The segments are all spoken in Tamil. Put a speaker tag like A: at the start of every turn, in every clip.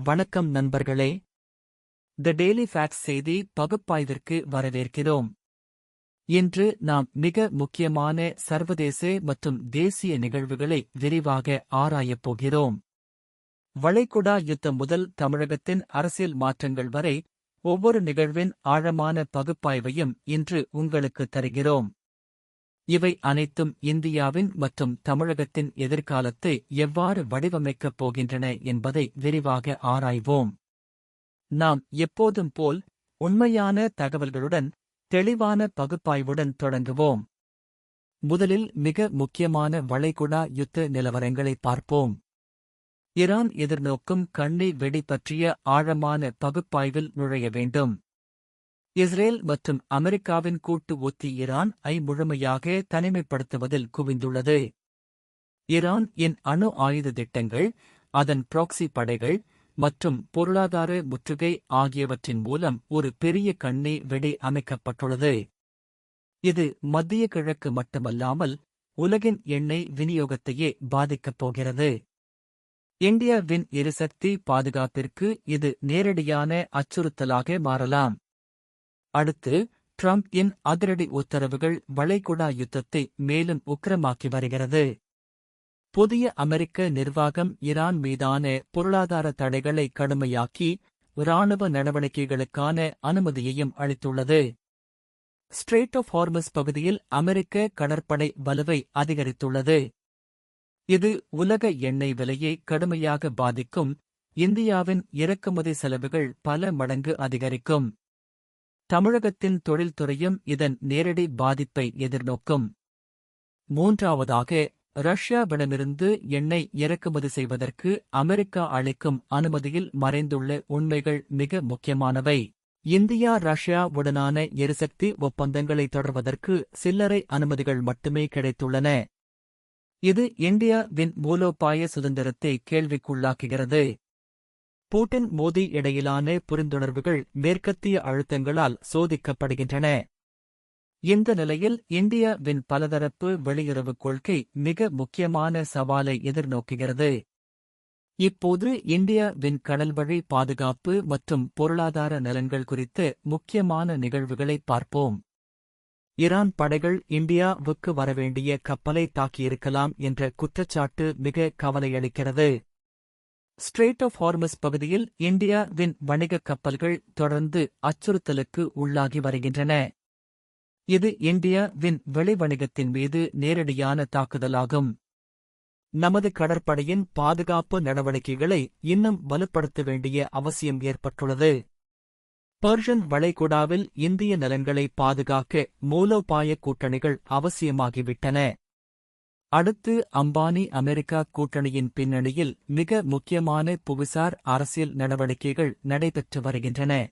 A: வணக்கம் நண்பர்களே. தி டெய்லி ஃபேக்ட்ஸ் செய்தி பகுப்பாய்விற்கு வரவேற்கிறோம். இன்று நாம் மிக முக்கியமான சர்வதேச மற்றும் தேசிய நிகழ்வுகளை விரிவாக ஆராயப் போகிறோம். வளைகுடா யுத்தம் முதல் தமிழகத்தின் அரசியல் மாற்றங்கள் வரை ஒவ்வொரு நிகழ்வின் ஆழமான பகுப்பாய்வையும் இன்று உங்களுக்கு தருகிறோம். இவை அனைத்தும் இந்தியாவின் மற்றும் தமிழகத்தின் எதிர்காலத்தை எவ்வாறு வடிவமைக்கப் போகின்றன என்பதை விரிவாக ஆராய்வோம். நாம் எப்போதும் போல் உண்மையான தகவல்களுடன் தெளிவான பகுப்பாய்வுடன் தொடங்குவோம். முதலில் மிக முக்கியமான வளைகுடா யுத்த நிலவரங்களை பார்ப்போம். ஈரான் எதிர்நோக்கும் கண்ணி வெடி பற்றிய ஆழமான பகுப்பாய்வில் நுழைய வேண்டும். இஸ்ரேல் மற்றும் அமெரிக்காவின் கூட்டு உத்தி ஈரான்-ஐ முழுமையாக தனிமைப்படுத்துவதில் குவிந்துள்ளது. ஈரான் இன் அணு ஆயுத திட்டங்கள், அதன் ப்ராக்ஸி படைகள் மற்றும் பொருளாதார முற்றுகை ஆகியவற்றின் மூலம் ஒரு பெரிய கண்ணி வெடி அமைக்கப்பட்டுள்ளது. இது மத்திய கிழக்கு மட்டுமல்லாமல் உலகின் எண்ணெய் விநியோகத்தையே பாதிக்கப் போகிறது. இந்தியாவின் எரிசக்தி பாதுகாப்பிற்கு இது நேரடியான அச்சுறுத்தலாக மாறலாம். அடுத்து, ட்ரம்ப் இன் அதிரடி உத்தரவுகள் வளைகுடா யுத்தத்தை மேலும் உக்கிரமாக்கி வருகிறது. புதிய அமெரிக்க நிர்வாகம் ஈரான் மீதான பொருளாதார தடைகளை கடுமையாக்கி இராணுவ நடவடிக்கைகளுக்கான அனுமதியையும் அளித்துள்ளது. ஸ்ட்ரெய்ட் ஆஃப் ஹார்மஸ் பகுதியில் அமெரிக்க கடற்படை வலுவை அதிகரித்துள்ளது. இது உலக எண்ணெய் விலையை கடுமையாக பாதிக்கும். இந்தியாவின் இறக்குமதி செலவுகள் பல மடங்கு அதிகரிக்கும். தமிழகத்தின் தொழில்துறையும் இதன் நேரடி பாதிப்பை எதிர்நோக்கும். மூன்றாவதாக, ரஷ்யாவிடமிருந்து எண்ணெய் இறக்குமதி செய்வதற்கு அமெரிக்கா அளிக்கும் அனுமதியில் மறைந்துள்ள உண்மைகள் மிக முக்கியமானவை. இந்தியா ரஷ்யா உடனான எரிசக்தி ஒப்பந்தங்களை தொடர்வதற்கு சில்லறை அனுமதிகள் மட்டுமே கிடைத்துள்ளன. இது இந்தியாவின் மூலோபாய சுதந்திரத்தை கேள்விக்குள்ளாக்குகிறது. புட்டின் மோடி இடையிலான புரிந்துணர்வுகள் மேற்கத்திய அழுத்தங்களால் சோதிக்கப்படுகின்றன. இந்த நிலையில் இந்தியாவின் பலதரப்பு வெளியுறவுக் கொள்கை மிக முக்கியமான சவாலை எதிர்நோக்குகிறது. இப்போது இந்தியாவின் கடல்வழி பாதுகாப்பு மற்றும் பொருளாதார நலன்கள் குறித்த முக்கியமான நிகழ்வுகளை பார்ப்போம். ஈரான் படைகள் இந்தியாவுக்கு வரவேண்டிய கப்பலை தாக்கியிருக்கலாம் என்ற குற்றச்சாட்டு மிக கவலையளிக்கிறது. ஸ்ட்ரெய்ட் ஆஃப் ஹார்மஸ் பகுதியில் இந்தியாவின் வணிகக் கப்பல்கள் தொடர்ந்து அச்சுறுத்தலுக்கு உள்ளாகி வருகின்றன. இது இந்தியாவின் வெளிவணிகத்தின் மீது நேரடியான தாக்குதலாகும். நமது கடற்படையின் பாதுகாப்பு நடவடிக்கைகளை இன்னும் வலுப்படுத்த வேண்டிய அவசியம் ஏற்பட்டுள்ளது. பெர்ஷியன் வளைகுடாவில் இந்திய நலன்களை பாதுகாக்க மூலோபாய கூட்டணிகள் அவசியமாகிவிட்டன. அடுத்து, அம்பானி அமெரிக்கா கூட்டணியின் பின்னணியில் மிக முக்கியமான புவிசார் அரசியல் நடவடிக்கைகள் நடைபெற்று வருகின்றன.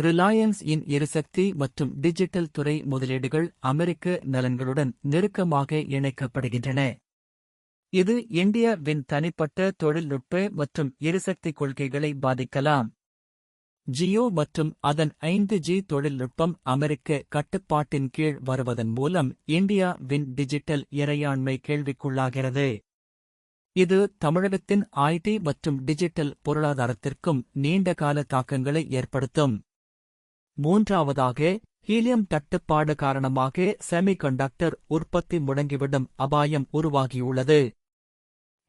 A: ரிலையன்ஸ் இன் எரிசக்தி மற்றும் டிஜிட்டல் துறை முதலீடுகள் அமெரிக்க நலன்களுடன் நெருக்கமாக இணைக்கப்படுகின்றன. இது இந்தியாவின் தனிப்பட்ட தொழில்நுட்ப மற்றும் எரிசக்தி கொள்கைகளை பாதிக்கலாம். ஜியோ மற்றும் அதன் 5G தொழில்நுட்பம் அமெரிக்க கட்டுப்பாட்டின் கீழ் வருவதன் மூலம் இந்தியாவின் டிஜிட்டல் இறையாண்மை கேள்விக்குள்ளாகிறது. இது தமிழகத்தின் IT மற்றும் டிஜிட்டல் பொருளாதாரத்திற்கும் நீண்டகால தாக்கங்களை ஏற்படுத்தும். மூன்றாவதாக, ஹீலியம் தட்டுப்பாடு காரணமாக செமிகண்டக்டர் உற்பத்தி முடங்கிவிடும் அபாயம் உருவாகியுள்ளது.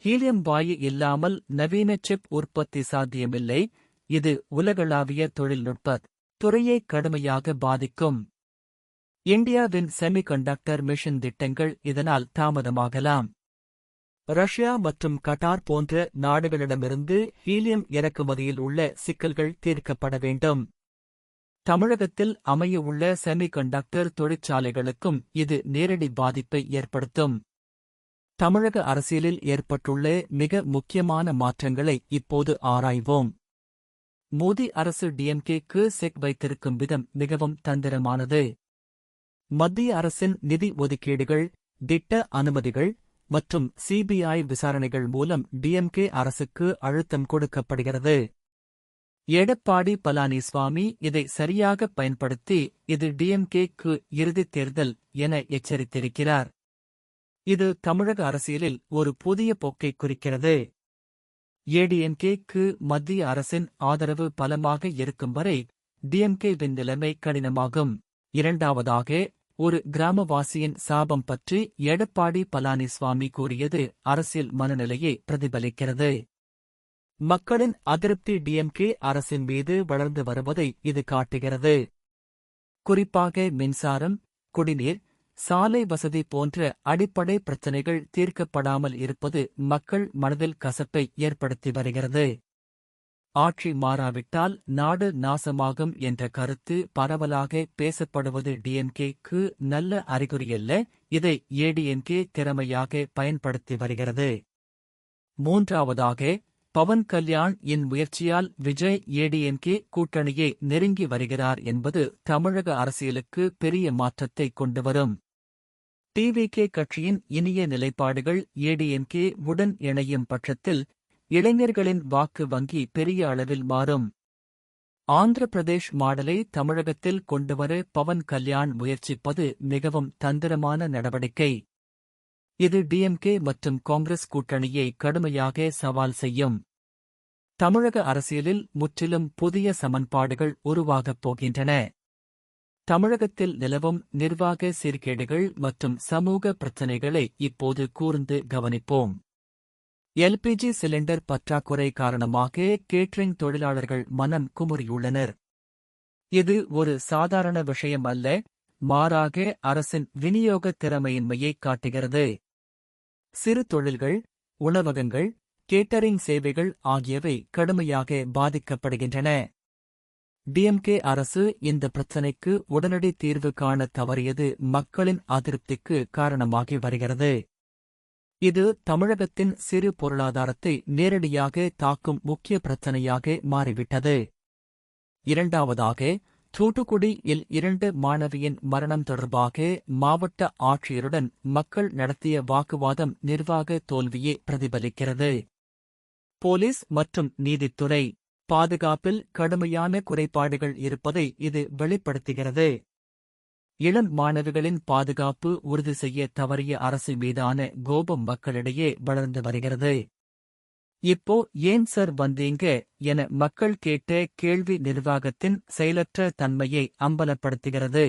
A: ஹீலியம் வாயு இல்லாமல் நவீன சிப் உற்பத்தி சாத்தியமில்லை. இது உலகளாவிய தொழில்நுட்ப துறையை கடுமையாக பாதிக்கும். இந்தியாவின் செமிகண்டக்டர் மிஷன் திட்டங்கள் இதனால் தாமதமாகலாம். ரஷ்யா மற்றும் கட்டார் போன்ற நாடுகளிடமிருந்து ஹீலியம் இறக்குமதியில் உள்ள சிக்கல்கள் தீர்க்கப்பட வேண்டும். தமிழகத்தில் அமையவுள்ள செமிகண்டக்டர் தொழிற்சாலைகளுக்கும் இது நேரடி பாதிப்பை ஏற்படுத்தும். தமிழக அரசியலில் ஏற்பட்டுள்ள மிக முக்கியமான மாற்றங்களை இப்போது ஆராய்வோம். மோடி அரசு டிஎம்கேக்கு செக் வைத்திருக்கும் விதம் மிகவும் தந்திரமானது. மத்திய அரசின் நிதி ஒதுக்கீடுகள், திட்ட அனுமதிகள் மற்றும் சிபிஐ விசாரணைகள் மூலம் டிஎம்கே அரசுக்கு அழுத்தம் கொடுக்கப்படுகிறது. எடப்பாடி பழனிசாமி இதை சரியாகப் பயன்படுத்தி இது டிஎம்கேக்கு இறுதித் தேர்தல் என எச்சரித்திருக்கிறார். இது தமிழக அரசியலில் ஒரு புதிய போக்கைக் குறிக்கிறது. ஏடிஎம்கேக்கு மத்திய அரசின் ஆதரவு பலமாக இருக்கும் வரை டிஎம்கேவின் நிலைமை கடினமாகும். இரண்டாவதாக, ஒரு கிராமவாசியின் சாபம் பற்றி எடப்பாடி பழனிசாமி கூறியது அரசியல் மனநிலையை பிரதிபலிக்கிறது. மக்களின் அதிருப்தி டிஎம்கே அரசின் மீது வளர்ந்து வருவதை இது காட்டுகிறது. குறிப்பாக மின்சாரம், குடிநீர், சாலை வசதி போன்ற அடிப்படை பிரச்சினைகள் தீர்க்கப்படாமல் இருப்பது மக்கள் மனதில் கசப்பை ஏற்படுத்தி வருகிறது. ஆட்சி மாறாவிட்டால் நாடு நாசமாகும் என்ற கருத்து பரவலாக பேசப்படுவது டிஎம்கேக்கு நல்ல அறிகுறியல்ல. இதை ஏடிஎம்கே திறமையாக பயன்படுத்தி வருகிறது. மூன்றாவதாக, பவன் கல்யாண் இன் முயற்சியால் விஜய் ஏடிஎம்கே கூட்டணியை நெருங்கி வருகிறார் என்பது தமிழக அரசியலுக்கு பெரிய மாற்றத்தை கொண்டுவரும். டிவிகே கட்சியின் இனிய நிலைப்பாடுகள் ஏடிஎம்கே உடன் இணையும் பட்சத்தில் இளைஞர்களின் வாக்கு வங்கி பெரிய அளவில் மாறும். ஆந்திர பிரதேஷ் மாடலை தமிழகத்தில் கொண்டுவர பவன் கல்யாண் முயற்சிப்பது மிகவும் தந்திரமான நடவடிக்கை. இது டிஎம்கே மற்றும் காங்கிரஸ் கூட்டணியை கடுமையாக சவால் செய்யும். தமிழக அரசியலில் முற்றிலும் புதிய சமன்பாடுகள் உருவாகப் போகின்றன. தமிழகத்தில் நிலவும் நிர்வாக சீர்கேடுகள் மற்றும் சமூக பிரச்சினைகளை இப்போது கூர்ந்து கவனிப்போம். எல்பிஜி சிலிண்டர் பற்றாக்குறை காரணமாக கேட்டரிங் தொழிலாளர்கள் மனம் குமுறியுள்ளனர். இது ஒரு சாதாரண விஷயம் அல்ல, மாறாக அரசின் விநியோக திறமையின்மையை காட்டுகிறது. சிறு தொழில்கள், உணவகங்கள், கேட்டரிங் சேவைகள் ஆகியவை கடுமையாக பாதிக்கப்படுகின்றன. டிஎம்கே அரசு இந்த பிரச்சினைக்கு உடனடி தீர்வு காண தவறியது மக்களின் அதிருப்திக்கு காரணமாகி வருகிறது. இது தமிழகத்தின் சிறு பொருளாதாரத்தை நேரடியாக தாக்கும் முக்கிய பிரச்சினையாக மாறிவிட்டது. இரண்டாவதாக, தூத்துக்குடியில் 2 மாணவியின் மரணம் தொடர்பாக மாவட்ட ஆட்சியருடன் மக்கள் நடத்திய வாக்குவாதம் நிர்வாக தோல்வியை பிரதிபலிக்கிறது. போலீஸ் மற்றும் நீதித்துறை பாதுகாப்பில் கடுமையான குறைபாடுகள் இருப்பதை இது வெளிப்படுத்துகிறது. இளம் மாணவிகளின் பாதுகாப்பு உறுதி செய்ய தவறிய அரசு மீதான கோபம் மக்களிடையே வளர்ந்து வருகிறது. இப்போ ஏன் சார் வந்தீங்க என மக்கள் கேட்ட கேள்வி நிர்வாகத்தின் செயலற்ற தன்மையை அம்பலப்படுத்துகிறது.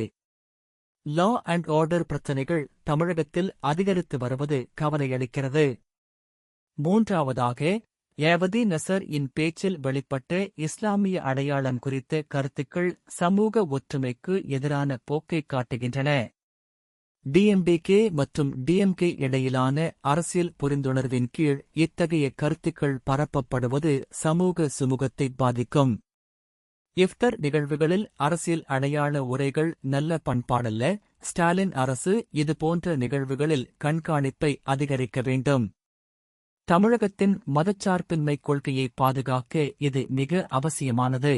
A: லா அண்ட் ஆர்டர் பிரச்சினைகள் தமிழகத்தில் அதிகரித்து வருவது கவலையளிக்கிறது. மூன்றாவதாக, ஏவதி நசர் இன் பேச்சில் வெளிப்பட்ட இஸ்லாமிய அடையாளம் குறித்த கருத்துக்கள் சமூக ஒற்றுமைக்கு எதிரான போக்கை காட்டுகின்றன. டிஎம்டிகே மற்றும் டிஎம்கே இடையிலான அரசியல் புரிந்துணர்வின் கீழ் இத்தகைய கருத்துக்கள் பரப்பப்படுவது சமூக சுமூகத்தை பாதிக்கும். இஃப்தர் நிகழ்வுகளில் அரசியல் அடையாள உரைகள் நல்ல பண்பாடல்ல. ஸ்டாலின் அரசு இதுபோன்ற நிகழ்வுகளில் கண்காணிப்பை அதிகரிக்க வேண்டும். தமிழகத்தின் மதச்சார்பின்மை கொள்கையை பாதுகாக்க இது மிக அவசியமானது.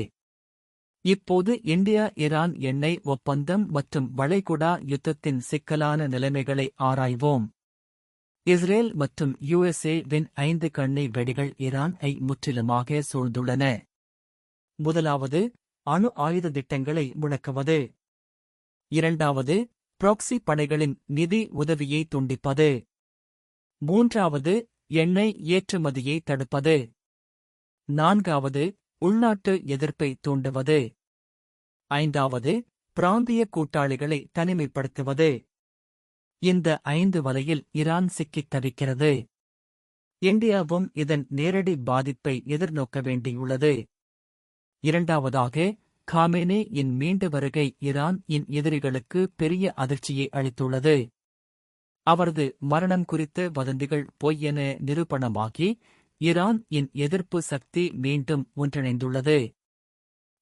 A: இப்போது இந்தியா ஈரான் எண்ணெய் ஒப்பந்தம் மற்றும் வளைகுடா யுத்தத்தின் சிக்கலான நிலைமைகளை ஆராய்வோம். இஸ்ரேல் மற்றும் யுஎஸ்ஏ-வின் 5 கண்ணி வெடிகள் ஈரான்-ஐ முற்றிலுமாக சூழ்ந்துள்ளன. முதலாவது, அணு ஆயுத திட்டங்களை முடக்குவது. இரண்டாவது, ப்ராக்ஸி படைகளின் நிதி உதவியை துண்டிப்பது. மூன்றாவது, எண்ணெய் ஏற்றுமதியை தடுப்பது. நான்காவது, உள்நாட்டு எதிர்ப்பை தூண்டுவது. ஐந்தாவது, பிராந்திய கூட்டாளிகளை தனிமைப்படுத்துவது. இந்த 5 வலையில் ஈரான் சிக்கித் தவிக்கிறது. இந்தியாவும் இதன் நேரடி பாதிப்பை எதிர்நோக்க வேண்டியுள்ளது. இரண்டாவதாக, காமேனே இன் மீண்டு வருகை ஈரான் இன் எதிரிகளுக்கு பெரிய அதிர்ச்சியை அளித்துள்ளது. அவரது மரணம் குறித்த வதந்திகள் பொய் என நிரூபணமாகி ஈரான் இன் எதிர்ப்பு சக்தி மீண்டும் ஒன்றிணைந்துள்ளது.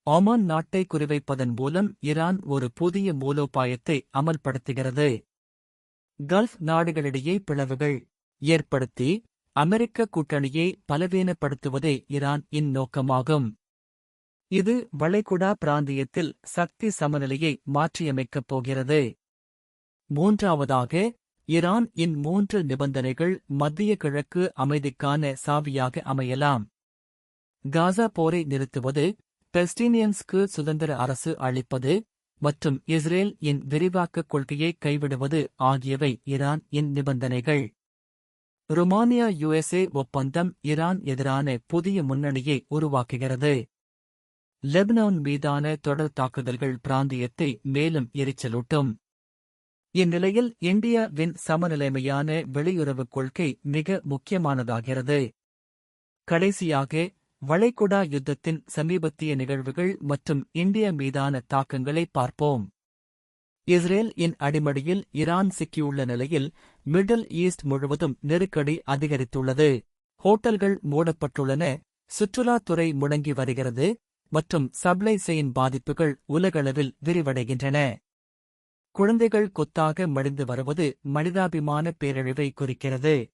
A: ஒமான் நாட்டை குறிவைப்பதன் மூலம் ஈரான் ஒரு புதிய மூலோபாயத்தை அமல்படுத்துகிறது. கல்ஃப் நாடுகளிடையே பிளவுகள் ஏற்படுத்தி அமெரிக்க கூட்டணியை பலவீனப்படுத்துவதே ஈரான் இன் நோக்கமாகும். இது வளைகுடா பிராந்தியத்தில் சக்தி சமநிலையை மாற்றியமைக்கப் போகிறது. மூன்றாவதாக, ஈரான் இன் 3 நிபந்தனைகள் மத்திய கிழக்கு அமைதிக்கான சாவியாக அமையலாம். காசா போரை நிறுத்துவது, பெலஸ்தீனியன்ஸ்க்கு சுதந்திர அரசு அளிப்பது மற்றும் இஸ்ரேல் இன் விரிவாக்கக் கொள்கையை கைவிடுவது ஆகியவை ஈரான் இன் நிபந்தனைகள். ருமானியா யுஎஸ்ஏ ஒப்பந்தம் ஈரான் எதிரான புதிய முன்னணியை உருவாக்குகிறது. லெபனான் மீதான தொடர் தாக்குதல்கள் பிராந்தியத்தை மேலும் எரிச்சலூட்டும். இந்நிலையில் இந்தியாவின் சமநிலைமையான வெளியுறவுக் கொள்கை மிக முக்கியமானதாகிறது. கடைசியாக, வளைகுடா யுத்தத்தின் சமீபத்திய நிகழ்வுகள் மற்றும் இந்தியா மீதான தாக்கங்களை பார்ப்போம். இஸ்ரேல் இன் அடிமடியில் ஈரான் சிக்கியுள்ள நிலையில் மிடில் ஈஸ்ட் முழுவதும் நெருக்கடி அதிகரித்துள்ளது. ஹோட்டல்கள் மூடப்பட்டுள்ளன, சுற்றுலாத்துறை முடங்கி வருகிறது மற்றும் சப்ளை செயின் பாதிப்புகள் உலகளவில் விரிவடைகின்றன. குழந்தைகள் கொத்தாக மடிந்து வருவது மனிதாபிமான பேரழிவை குறிக்கிறது.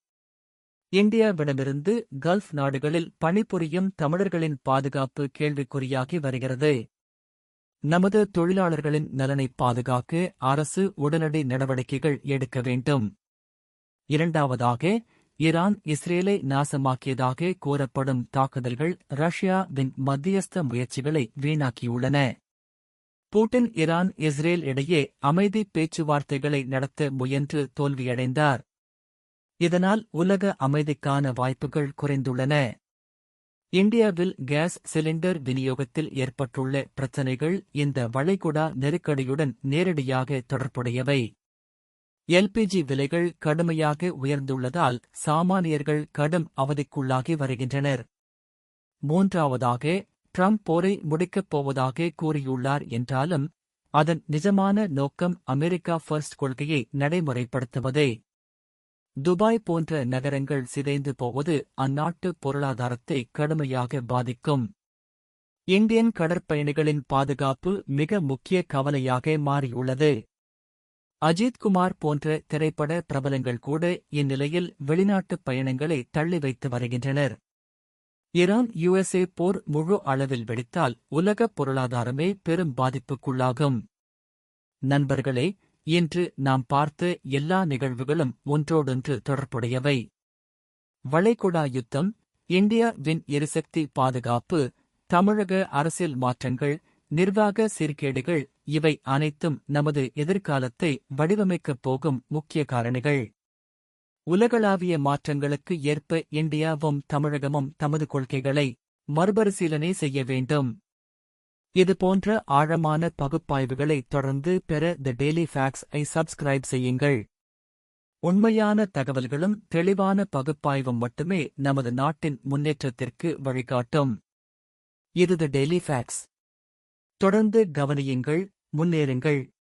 A: இந்தியாவிடமிருந்து கல்ஃப் நாடுகளில் பணிபுரியும் தமிழர்களின் பாதுகாப்பு கேள்விக்குறியாகி வருகிறது. நமது தொழிலாளர்களின் நலனை பாதுகாக்க அரசு உடனடி நடவடிக்கைகள் எடுக்க வேண்டும். இரண்டாவதாக, ஈரான் இஸ்ரேலை நாசமாக்கியதாக கூறப்படும் தாக்குதல்கள் ரஷ்யாவின் மத்தியஸ்த முயற்சிகளை வீணாக்கியுள்ளன. புட்டின் ஈரான் இஸ்ரேல் இடையே அமைதி பேச்சுவார்த்தைகளை நடத்த முயன்று தோல்வியடைந்தார். இதனால் உலக அமைதிக்கான வாய்ப்புகள் குறைந்துள்ளன. இந்தியாவில் கேஸ் சிலிண்டர் விநியோகத்தில் ஏற்பட்டுள்ள பிரச்சினைகள் இந்த வளைகுடா நெருக்கடியுடன் நேரடியாக தொடர்புடையவை. எல்பிஜி விலைகள் கடுமையாக உயர்ந்துள்ளதால் சாமானியர்கள் கடும் அவதிக்குள்ளாகி வருகின்றனர். மூன்றாவதாக, ட்ரம்ப் போரை முடிக்கப் போவதாக கூறியுள்ளார் என்றாலும் அதன் நிஜமான நோக்கம் அமெரிக்கா ஃபர்ஸ்ட் கொள்கையை நடைமுறைப்படுத்துவதே. துபாய் போன்ற நகரங்கள் சிதைந்து போவது அந்நாட்டு பொருளாதாரத்தை கடுமையாக பாதிக்கும். இந்தியன் கடற்பயணிகளின் பாதுகாப்பு மிக முக்கிய கவலையாக மாறியுள்ளது. அஜித்குமார் போன்ற திரைப்பட பிரபலங்கள் கூட இந்நிலையில் வெளிநாட்டுப் பயணங்களை தள்ளி வைத்து வருகின்றனர். ஈரான் யுஎஸ்ஏ போர் முழு அளவில் வெடித்தால் உலகப் பொருளாதாரமே பெரும் பாதிப்புக்குள்ளாகும். நண்பர்களே, இன்று நாம் பார்த்த எல்லா நிகழ்வுகளும் ஒன்றோடொன்று தொடர்புடையவை. வளைகுடா யுத்தம், இந்தியாவின் எரிசக்தி பாதுகாப்பு, தமிழக அரசியல் மாற்றங்கள், நிர்வாக சீர்கேடுகள் இவை அனைத்தும் நமது எதிர்காலத்தை வடிவமைக்கப் போகும் முக்கிய காரணிகள். உலகளாவிய மாற்றங்களுக்கு ஏற்ப இந்தியாவும் தமிழகமும் தமது கொள்கைகளை மறுபரிசீலனை செய்ய வேண்டும். இதுபோன்ற ஆழமான பகுப்பாய்வுகளை தொடர்ந்து பெற தி டெய்லி ஃபேக்ட்ஸ்-ஐ சப்ஸ்கிரைப் செய்யுங்கள். உண்மையான தகவல்களும் தெளிவான பகுப்பாய்வும் மட்டுமே நமது நாட்டின் முன்னேற்றத்திற்கு வழிகாட்டும். இது தி டெய்லி ஃபேக்ட்ஸ். தொடர்ந்து கவனியுங்கள், முன்னேறுங்கள்.